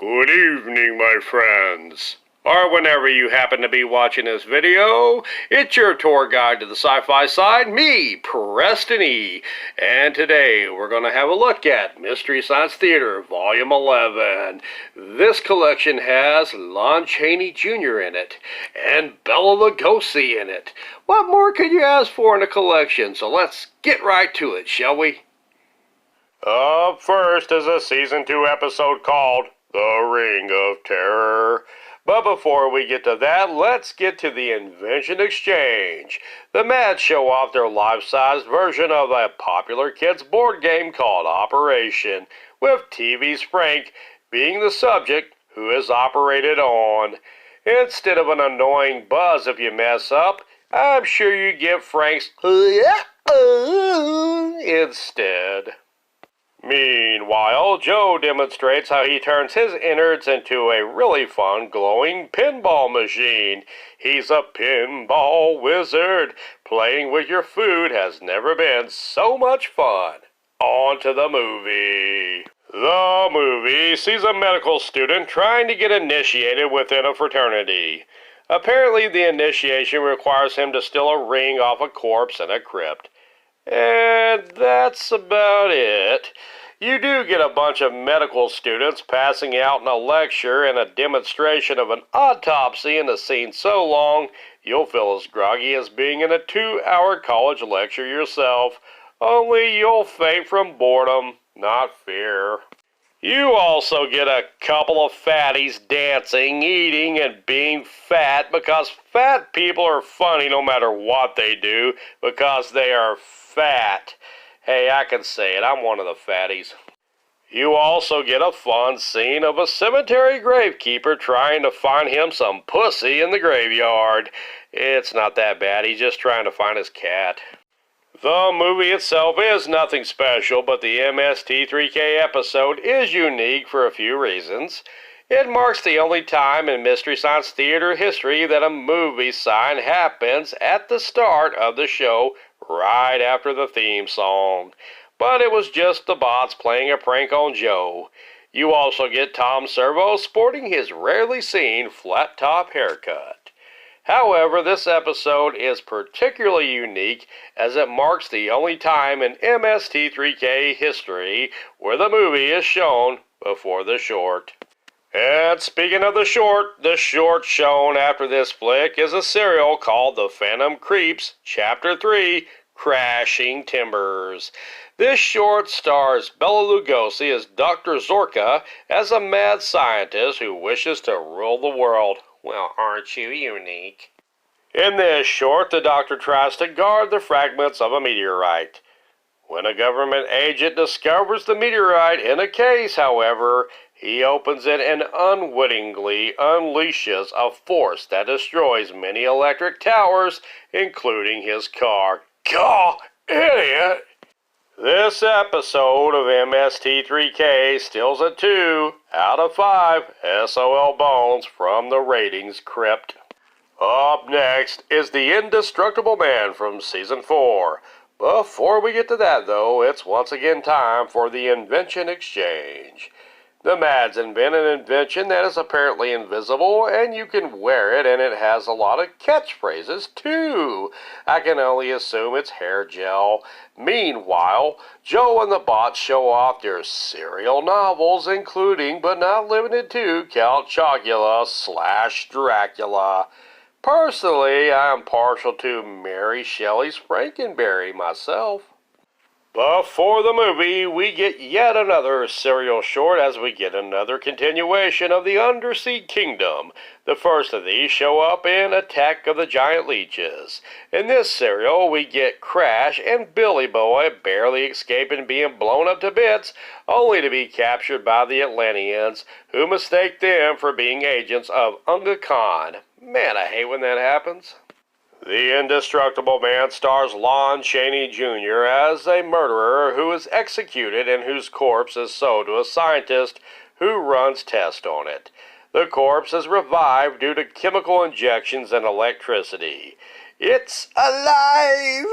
Good evening, my friends. Or whenever you happen to be watching this video, it's your tour guide to the sci-fi side, me, Preston E. And today we're going to have a look at Mystery Science Theater, Volume 11. This collection has Lon Chaney Jr. in it, and Bela Lugosi in it. What more could you ask for in a collection? So let's get right to it, shall we? Up first is a Season 2 episode called The Ring of Terror. But before we get to that, let's get to the Invention Exchange. The Mads show off their life-size version of a popular kids board game called Operation, with TV's Frank being the subject who is operated on. Instead of an annoying buzz if you mess up, I'm sure you get Frank's instead. Meanwhile, Joe demonstrates how he turns his innards into a really fun glowing pinball machine. He's a pinball wizard. Playing with your food has never been so much fun. On to the movie. The movie sees a medical student trying to get initiated within a fraternity. Apparently, the initiation requires him to steal a ring off a corpse in a crypt. And that's about it. You do get a bunch of medical students passing out in a lecture and a demonstration of an autopsy in a scene so long you'll feel as groggy as being in a 2-hour college lecture yourself, only you'll faint from boredom, not fear. You also get a couple of fatties dancing, eating, and being fat because fat people are funny no matter what they do because they are fat. Hey, I can say it, I'm one of the fatties. You also get a fun scene of a cemetery gravekeeper trying to find him some pussy in the graveyard. It's not that bad, he's just trying to find his cat. The movie itself is nothing special, but the MST3K episode is unique for a few reasons. It marks the only time in Mystery Science Theater history that a movie sign happens at the start of the show right after the theme song. But it was just the bots playing a prank on Joe. You also get Tom Servo sporting his rarely seen flat-top haircut. However, this episode is particularly unique as it marks the only time in MST3K history where the movie is shown before the short. And speaking of the short shown after this flick is a serial called The Phantom Creeps, Chapter 3, Crashing Timbers. This short stars Bela Lugosi as Dr. Zorka as a mad scientist who wishes to rule the world. Well, aren't you unique? In this short, the doctor tries to guard the fragments of a meteorite. When a government agent discovers the meteorite in a case, however, he opens it and unwittingly unleashes a force that destroys many electric towers, including his car. Gah, idiot! This episode of MST3K steals a 2 out of 5 SOL bones from the ratings crypt. Up next is The Indestructible Man from Season 4. Before we get to that, though, it's once again time for the Invention Exchange. The Mads invent an invention that is apparently invisible, and you can wear it, and it has a lot of catchphrases, too. I can only assume it's hair gel. Meanwhile, Joe and the bots show off their serial novels, including, but not limited to, Count Chocula / Dracula. Personally, I am partial to Mary Shelley's Frankenberry myself. Before the movie, we get yet another serial short as we get another continuation of the Undersea Kingdom. The first of these show up in Attack of the Giant Leeches. In this serial, we get Crash and Billy Boy barely escaping being blown up to bits, only to be captured by the Atlanteans, who mistake them for being agents of Unga Khan. Man, I hate when that happens. The Indestructible Man stars Lon Chaney Jr. as a murderer who is executed and whose corpse is sold to a scientist who runs tests on it. The corpse is revived due to chemical injections and electricity. It's alive!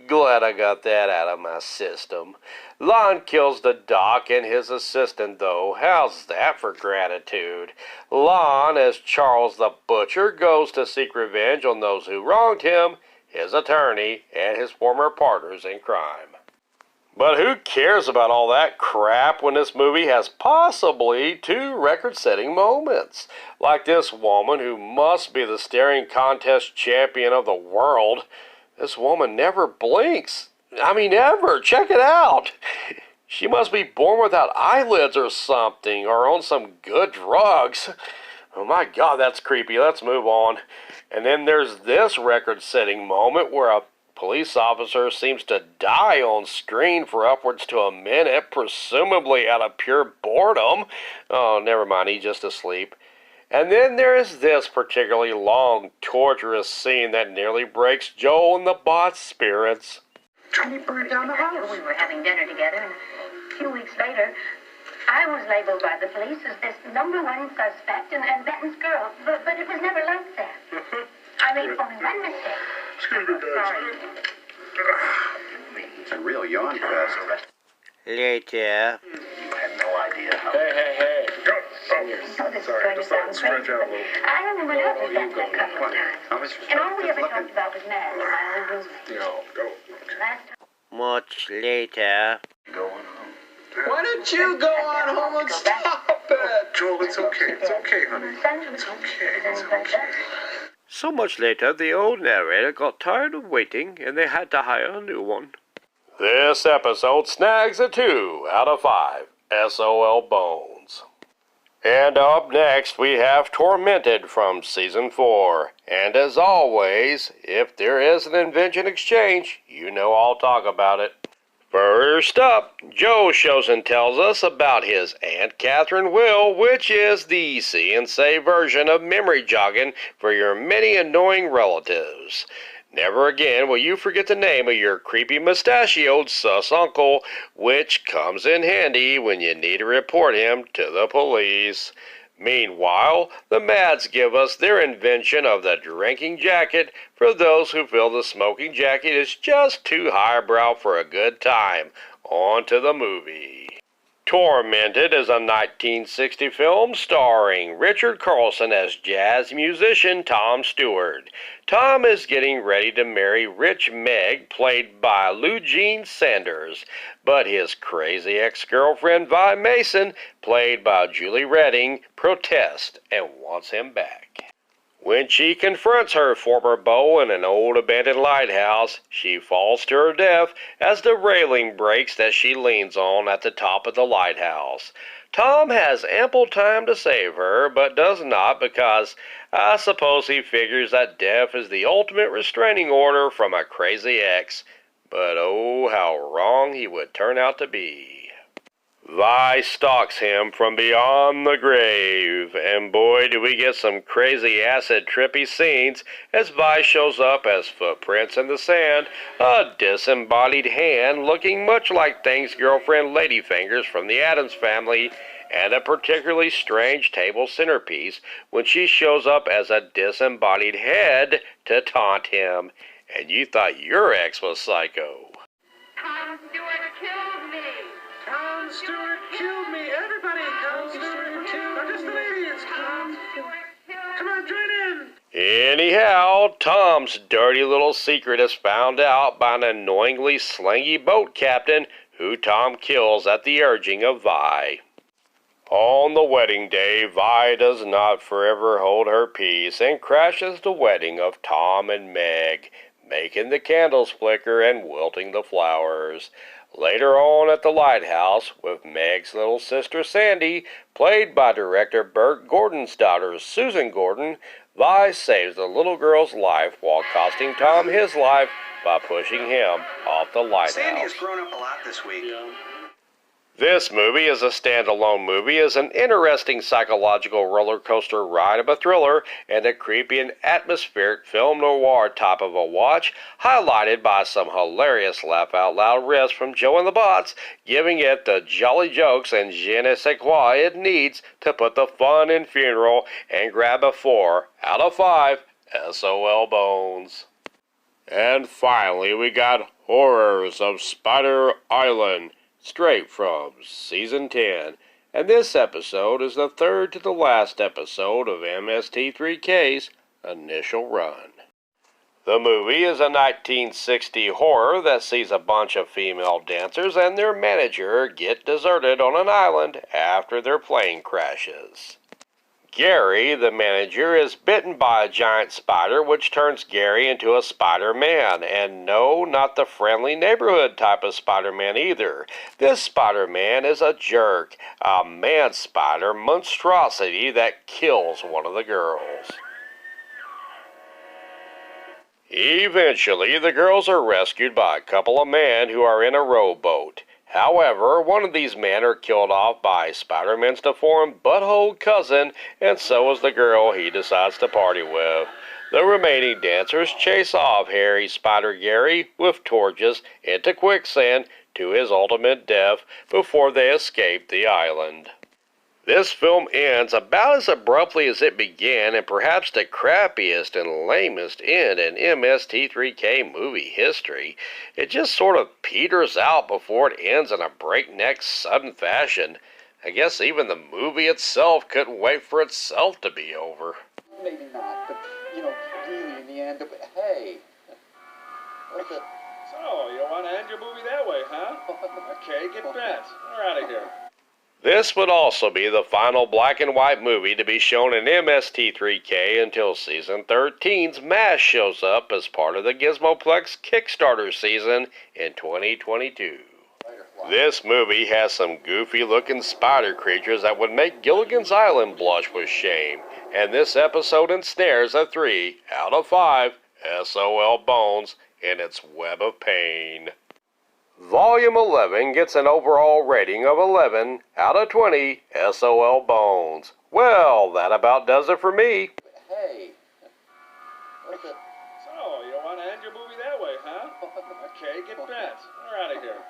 Glad I got that out of my system. Lon kills the doc and his assistant, though. How's that for gratitude? Lon, as Charles the Butcher, goes to seek revenge on those who wronged him, his attorney, and his former partners in crime. But who cares about all that crap when this movie has possibly 2 record-setting moments? Like this woman who must be the staring contest champion of the world. This woman never blinks. I mean, ever. Check it out. She must be born without eyelids or something, or on some good drugs. Oh my God, that's creepy. Let's move on. And then there's this record-setting moment where a police officer seems to die on screen for upwards to a minute, presumably out of pure boredom. Oh, never mind, he's just asleep. And then there is this particularly long, torturous scene that nearly breaks Joel and the bot's spirits. He burned down the house. We were having dinner together, and a few weeks later, I was labeled by the police as this #1 suspect and Benton's girl, but it was never like that. I made only one mistake. Excuse me, Dad. Sorry. It's a real yawn fest. Later. You had no idea how... Hey. Go. I know this is going to sound crazy, but I only went out with Benton a couple of times. And all we ever talked about was Mad, my old roommate. Go. Last time Much later. Going home. Why don't you go on home and stop it? Joel, it's okay. It's okay, honey. It's okay. So much later, the old narrator got tired of waiting, and they had to hire a new one. This episode snags a 2 out of 5. SOL Bones. And up next, we have Tormented from Season 4. And as always, if there is an invention exchange, you know I'll talk about it. First up, Joe shows and tells us about his Aunt Catherine Will, which is the see and say version of memory jogging for your many annoying relatives. Never again will you forget the name of your creepy mustachioed sus uncle, which comes in handy when you need to report him to the police. Meanwhile, the Mads give us their invention of the drinking jacket for those who feel the smoking jacket is just too highbrow for a good time. On to the movie. Tormented is a 1960 film starring Richard Carlson as jazz musician Tom Stewart. Tom is getting ready to marry rich Meg, played by Lou Jean Sanders, but his crazy ex-girlfriend Vi Mason, played by Julie Redding, protests and wants him back. When she confronts her former beau in an old abandoned lighthouse, she falls to her death as the railing breaks that she leans on at the top of the lighthouse. Tom has ample time to save her, but does not because I suppose he figures that death is the ultimate restraining order from a crazy ex. But oh, how wrong he would turn out to be. Vi stalks him from beyond the grave, and boy do we get some crazy acid trippy scenes as Vi shows up as footprints in the sand, a disembodied hand looking much like Thing's girlfriend Ladyfingers from the Addams Family, and a particularly strange table centerpiece when she shows up as a disembodied head to taunt him. And you thought your ex was psycho. Tom Stewart killed me. Tom Stewart killed me. Everybody, Tom Stewart killed me. Just the ladies. Tom Stewart killed Come on, join in. Anyhow, Tom's dirty little secret is found out by an annoyingly slingy boat captain who Tom kills at the urging of Vi. On the wedding day, Vi does not forever hold her peace and crashes the wedding of Tom and Meg, making the candles flicker and wilting the flowers. Later on at the lighthouse, with Meg's little sister Sandy, played by director Bert Gordon's daughter Susan Gordon, Vi saves the little girl's life while costing Tom his life by pushing him off the lighthouse. Sandy has grown up a lot this week. This movie is a standalone movie, is an interesting psychological roller coaster ride of a thriller and a creepy and atmospheric film noir type of a watch, highlighted by some hilarious laugh-out-loud riffs from Joe and the Bots, giving it the jolly jokes and je ne sais quoi it needs to put the fun in funeral and grab a 4 out of 5 SOL Bones. And finally, we got Horrors of Spider Island, straight from Season 10. And this episode is the third to the last episode of MST3K's initial run. The movie is a 1960 horror that sees a bunch of female dancers and their manager get deserted on an island after their plane crashes. Gary, the manager, is bitten by a giant spider which turns Gary into a Spider-Man. And no, not the friendly neighborhood type of Spider-Man either. This Spider-Man is a jerk, a man-spider monstrosity that kills one of the girls. Eventually, the girls are rescued by a couple of men who are in a rowboat. However, one of these men are killed off by Spider-Man's deformed butthole cousin, and so is the girl he decides to party with. The remaining dancers chase off Harry Spider Gary with torches into quicksand to his ultimate death before they escape the island. This film ends about as abruptly as it began, and perhaps the crappiest and lamest end in MST3K movie history. It just sort of peters out before it ends in a breakneck, sudden fashion. I guess even the movie itself couldn't wait for itself to be over. Maybe not, but, really in the end, hey. What the... So, you want to end your movie that way, huh? Okay, get bent. We're out of here. This would also be the final black and white movie to be shown in MST3K until Season 13's MASH shows up as part of the Gizmoplex Kickstarter season in 2022. This movie has some goofy-looking spider creatures that would make Gilligan's Island blush with shame, and this episode ensnares a 3 out of 5 SOL bones in its web of pain. Volume 11 gets an overall rating of 11 out of 20 SOL bones. Well, that about does it for me. Hey. What the... So, you want to end your movie that way, huh? Okay, get bent. We're out of here.